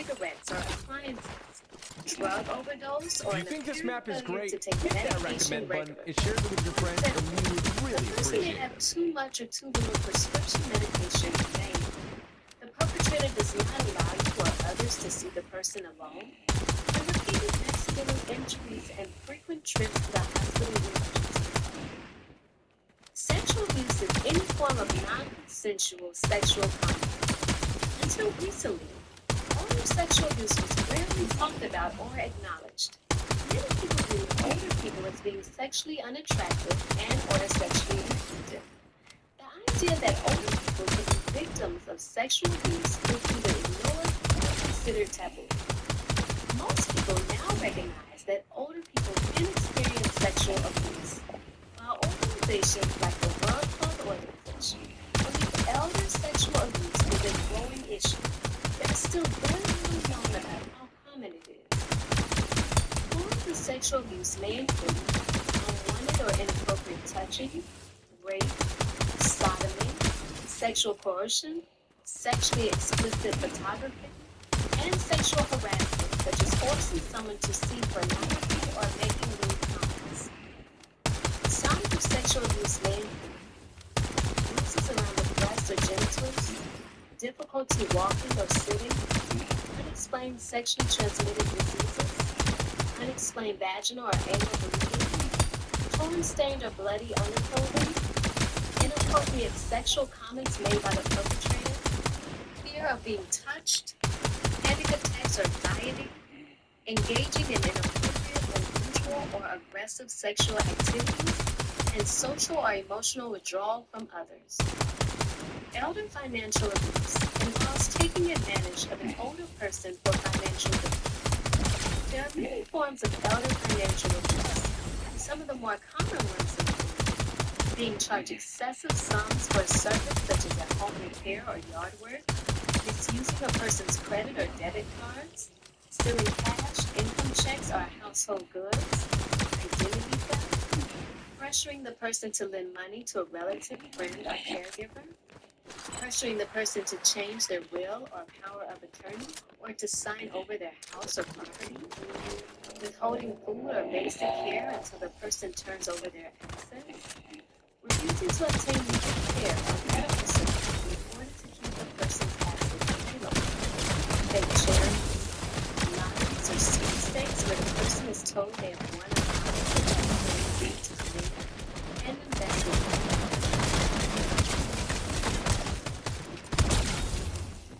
cigarettes or appliances, drug overdose, If or you an think this apparent map is failure to great, take hit that medication recommend button regularly. and share it with your For friends, and example, we would a really person may appreciate have it. too much or too little prescription medication daily. The perpetrator does not allow you or others to see the person alone, and repeated accidental injuries and frequent trips to the hospital emergency. Sexual abuse is any form of non-consensual sexual contact. Until recently, older sexual abuse was rarely talked about or acknowledged. Many people view older people as being sexually unattractive and or sexually ineffective. The idea that older people could be victims of sexual abuse is either ignored or considered taboo. Most people now recognize that older people can experience sexual abuse, while organizations like the World Health Organization believe elder sexual abuse is a growing issue. There is still very little known about how common it is. Forms of sexual abuse may include unwanted or inappropriate touching, rape, sodomy, sexual coercion, sexually explicit photography, and sexual harassment, such as forcing someone to see pornography or making lewd comments. Signs of sexual abuse may include bruises around the breasts or genitals, difficulty walking or sitting, unexplained sexually transmitted diseases, unexplained vaginal or anal bleeding, torn, stained, or bloody underclothing, inappropriate sexual comments made by the perpetrator, fear of being touched, panic attacks or dieting, engaging in inappropriate, unusual, or aggressive sexual activities, and social or emotional withdrawal from others. Elder financial abuse involves taking advantage of an older person for financial gain. There are many forms of elder financial abuse. Some of the more common ones include being charged excessive sums for a service such as a home repair or yard work, misusing a person's credit or debit cards, stealing cash, income checks, or household goods, identity theft, pressuring the person to lend money to a relative, friend, or caregiver, pressuring the person to change their will or power of attorney or to sign over their house or property, withholding food or basic care until the person turns over their assets, refusing to obtain legal care or medical services in order to keep the person's assets available, fake charities, lotteries, or sweepstakes where the person is told they have won a prize but never agreed to win, and investing.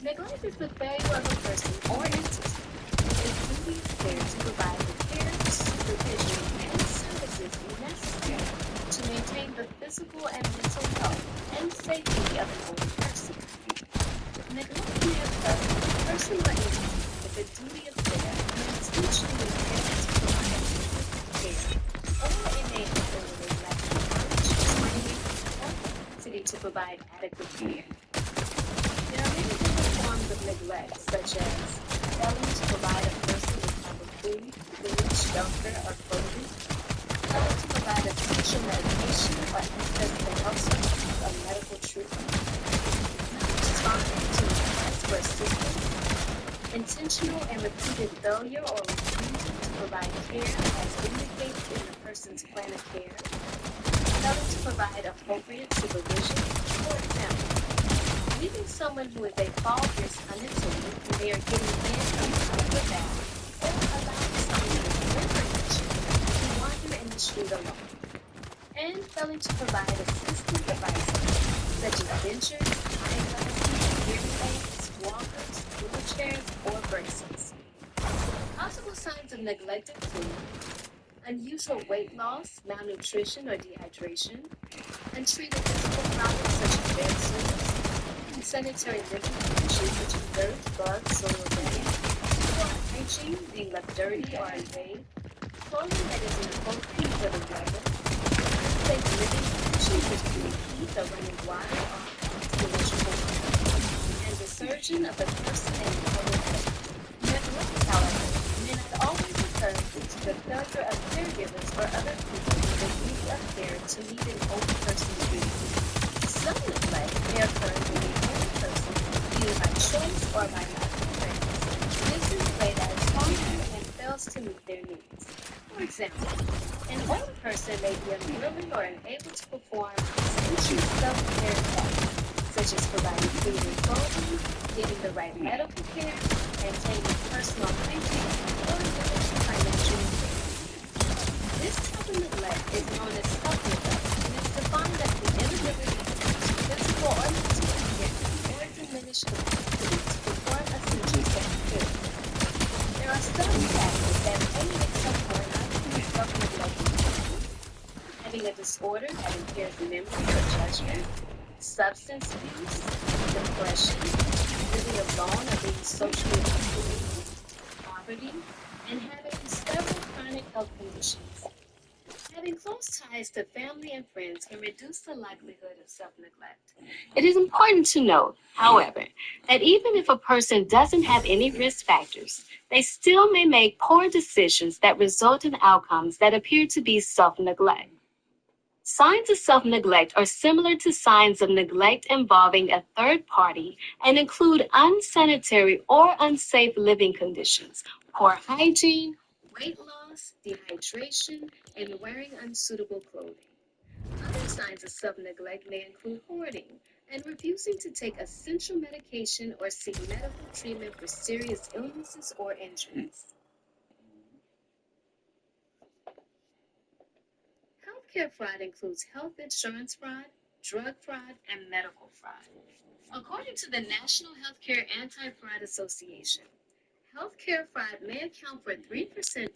Neglect is the failure of a person or entity in its duty of care to provide the care, supervision, and services necessary to maintain the physical and mental health and safety of an older person. Neglect may occur when a person or entity with a duty of care unintentionally fails to provide adequate care, or it may happen when they lack knowledge, training, or capacity to provide adequate care. There are many different forms of neglect, such as failing to provide a person with proper food, shelter, or clothing, failing to provide essential medication or access to health services or medical treatment, not responding to requests for assistance, intentional and repeated failure or refusal to provide care as indicated in the person's plan of care, failing to provide appropriate supervision. For example, leaving someone who is a fall risk unattended when they are getting in or out of the bath, or allowing someone with liver condition to wander in the street alone, and failing to provide assistive devices such as dentures, eyeglasses, hearing aids, walkers, wheelchairs, or braces. Possible signs of neglect include unusual weight loss, malnutrition, or dehydration, untreated physical problems such as bed sores, unsanitary living conditions such as dirt, bugs, soil damage, poor hygiene, being left dirty or invade, clothing that is inappropriate for the weather, unsafe living conditions such as heat or running water or constant electrical current, and desertion of the person and public health. Neglect, however, may not always occur due to the failure of caregivers or other people with a duty of care to meet an older person's needs. Some neglect may occur when the older person, either by choice or by lack of awareness, else to meet their needs. For example, an older person may be unwilling or unable to perform essential self-care tasks, such as providing food and clothing, getting the right medical care, maintaining personal hygiene, or managing financial affairs. This type of neglect is known as self-neglect and is defined as the inability to physical or mental impairment or diminished capacity to perform essential self-care. There are some factors that may make someone unable self-neglect include having a disorder that impairs memory or judgment, substance abuse, depression, living alone or being socially isolated, poverty, and having several chronic health conditions. Having close ties to family and friends can reduce the likelihood of self-neglect. It is important to note, however, that even if a person doesn't have any risk factors, they still may make poor decisions that result in outcomes that appear to be self-neglect. Signs of self-neglect are similar to signs of neglect involving a third party and include unsanitary or unsafe living conditions, poor hygiene, weight loss, dehydration, and wearing unsuitable clothing. Other signs of self-neglect may include hoarding and refusing to take essential medication or seek medical treatment for serious illnesses or injuries. Healthcare fraud includes health insurance fraud, drug fraud, and medical fraud. According to the National Healthcare Anti-Fraud Association, healthcare fraud may account for 3%.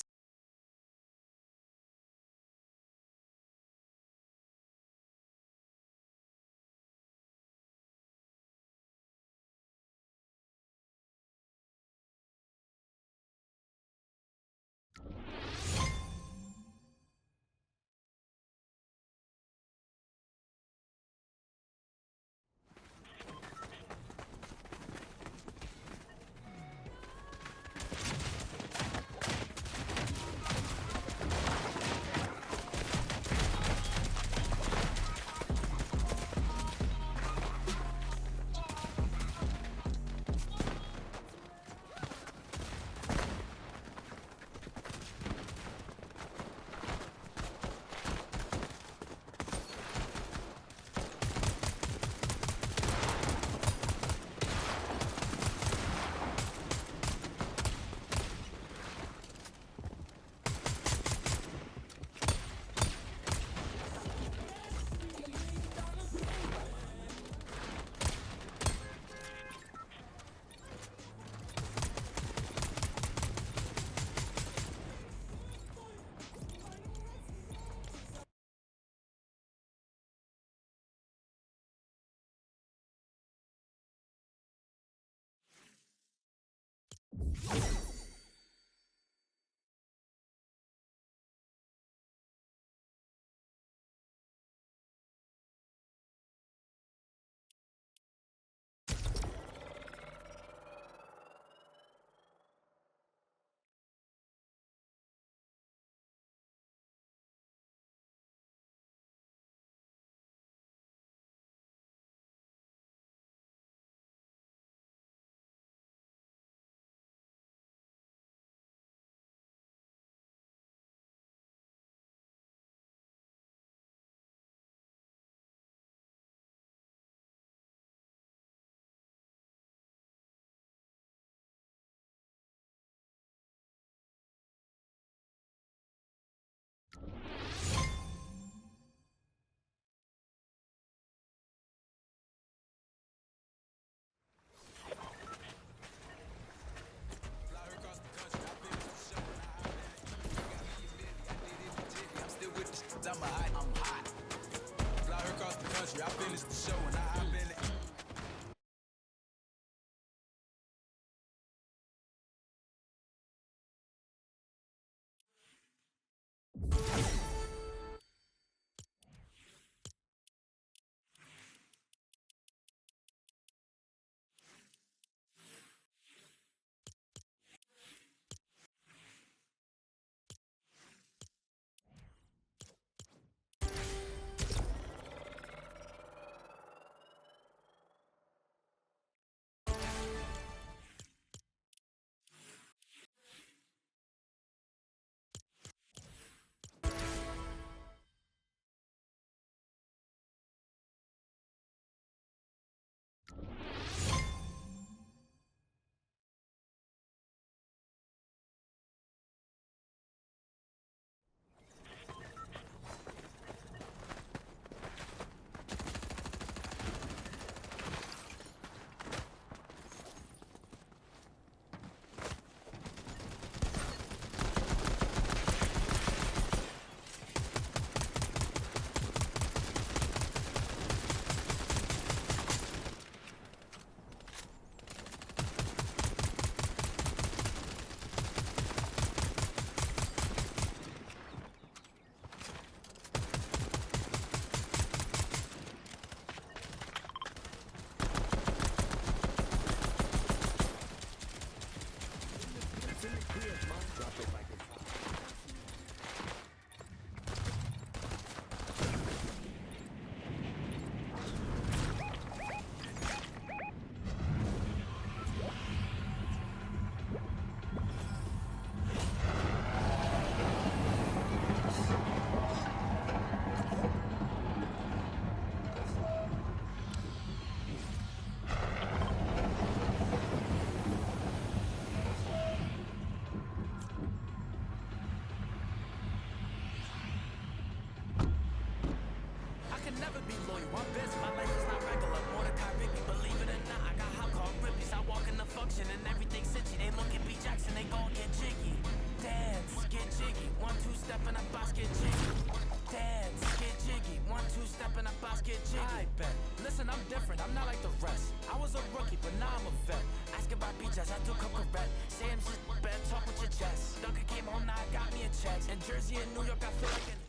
Drop it like it's hot. I can never be loyal. I'm busy. My life is not regular. Mordecai Rigby, believe it or not, I got hot car Ripley's. I walk in the function and everything's itchy. They look at B Jackson, they gon' get jiggy. Dance, get jiggy. 1-2 step in a box, get jiggy. Dance, get jiggy. 1-2 step in a box, get jiggy. I bet. Listen, I'm different. I'm not like the rest. I was a rookie, but now I'm a vet. Asking about B Jazz, I do come correct. Say I'm just better talk with your chest. Duncan came home, now I got me a check. In Jersey and New York, I feel like an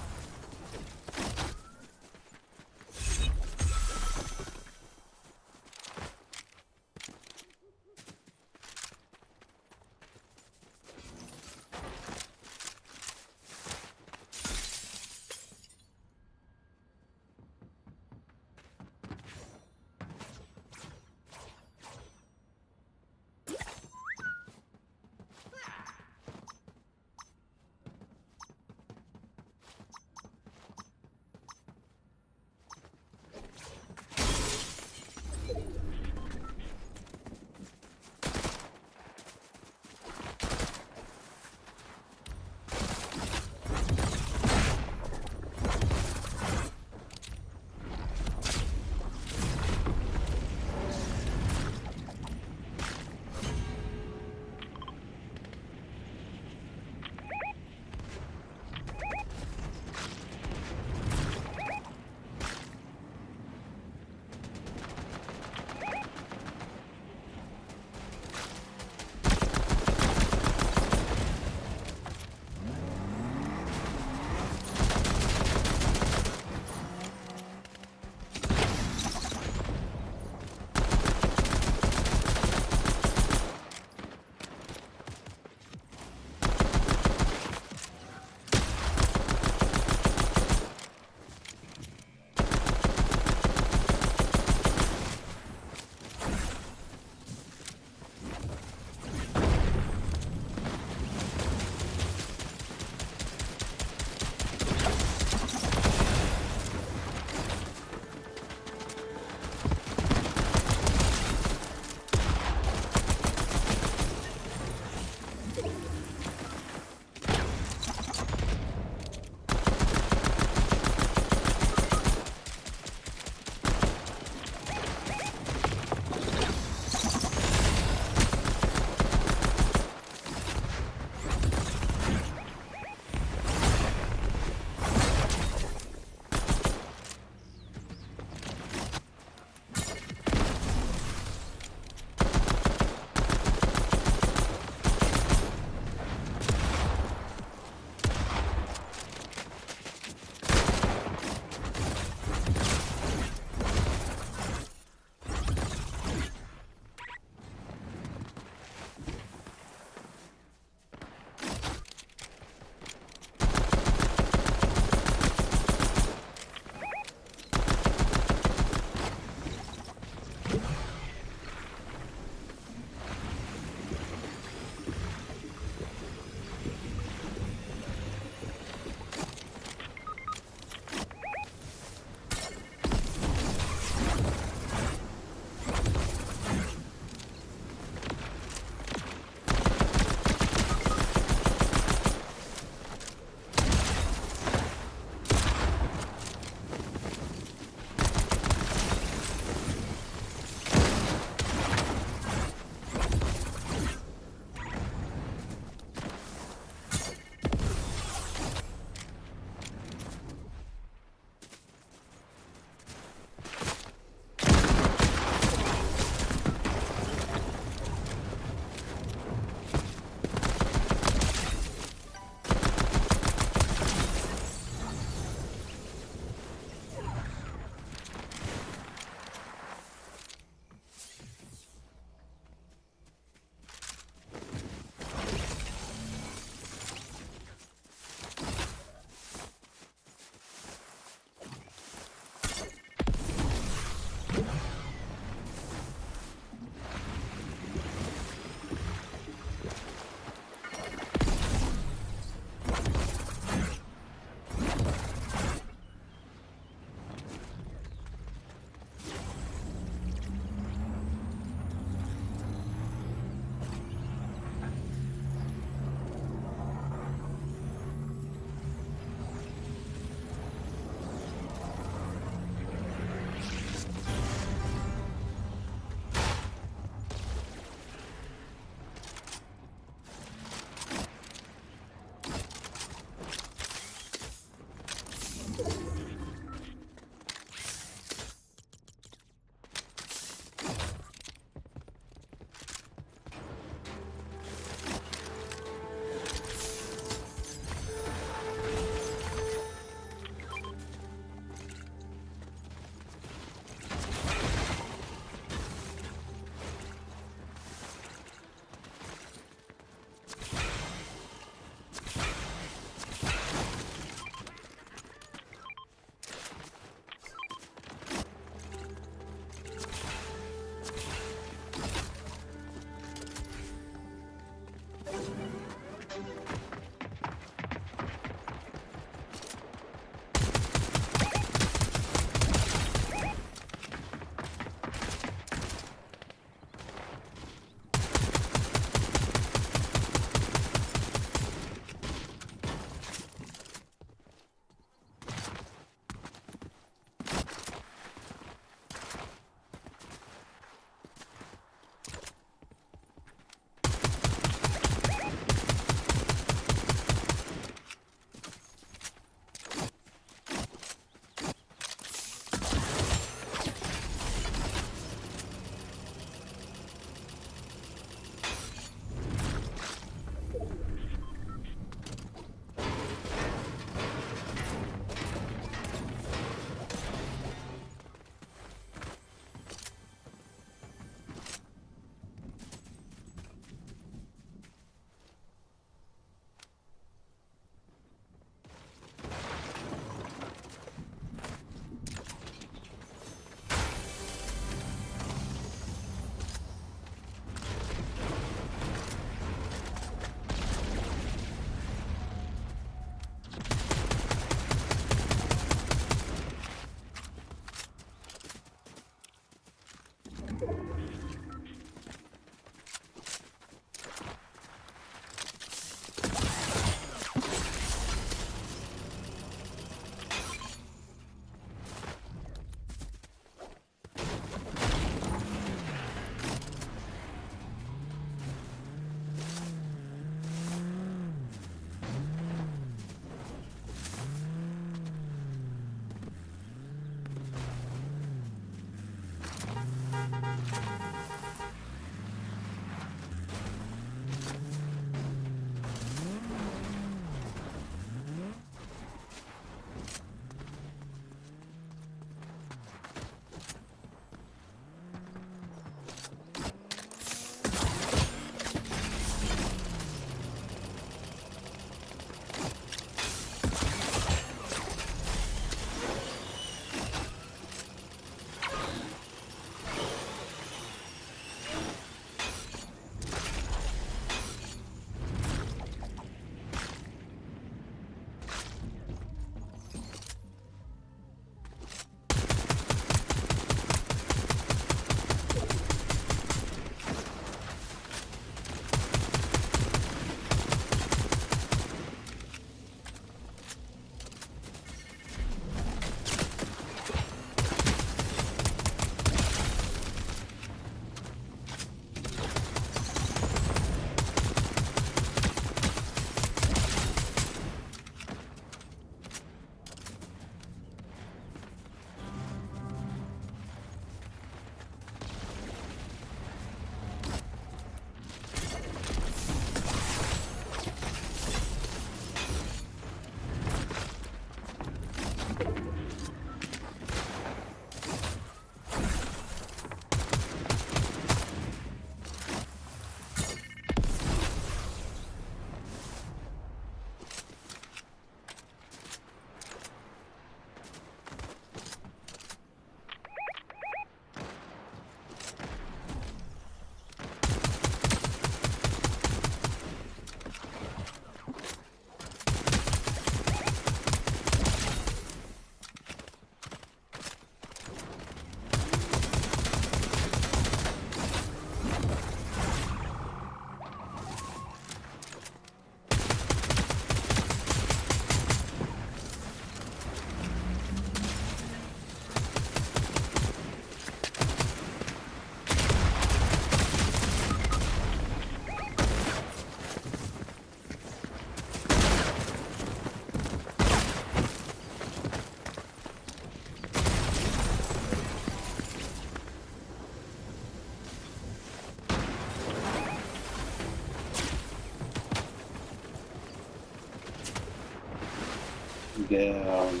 Damn.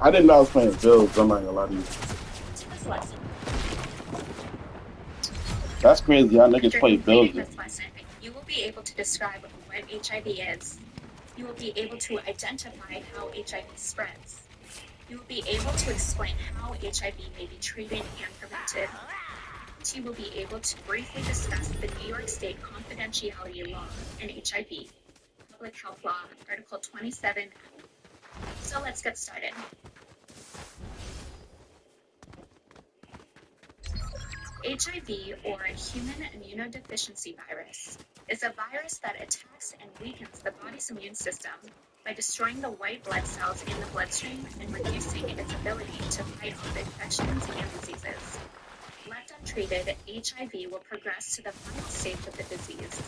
I didn't know I was playing builds. I'm not gonna lie to you. To this lesson. That's crazy. Y'all niggas After play completing builds. this lesson, you will be able to describe what HIV is. You will be able to identify how HIV spreads. You will be able to explain how HIV may be treated and prevented. You will be able to briefly discuss the New York State Confidentiality Law and HIV, Public Health Law, Article 27. So let's get started. HIV, or human immunodeficiency virus, is a virus that attacks and weakens the body's immune system by destroying the white blood cells in the bloodstream and reducing its ability to fight off infections and diseases. Left untreated, HIV will progress to the final stage of the disease,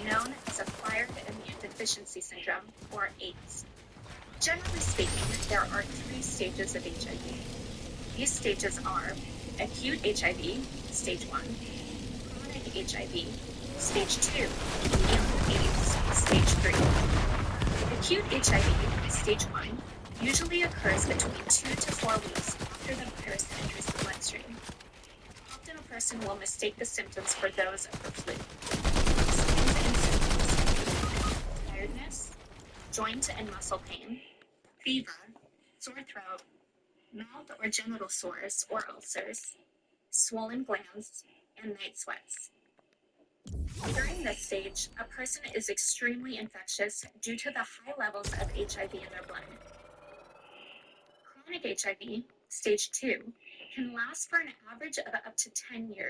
known as acquired immune deficiency syndrome, or AIDS. Generally speaking, there are 3 stages of HIV. These stages are acute HIV, stage 1, chronic HIV, stage 2, and AIDS, stage 3. Acute HIV, stage 1, usually occurs between 2 to 4 weeks after the virus enters the bloodstream. Often a person will mistake the symptoms for those of the flu. Signs and symptoms: tiredness, joint and muscle pain, fever, sore throat, mouth or genital sores or ulcers, swollen glands, and night sweats. During this stage, a person is extremely infectious due to the high levels of HIV in their blood. Chronic HIV, stage 2, can last for an average of up to 10 years.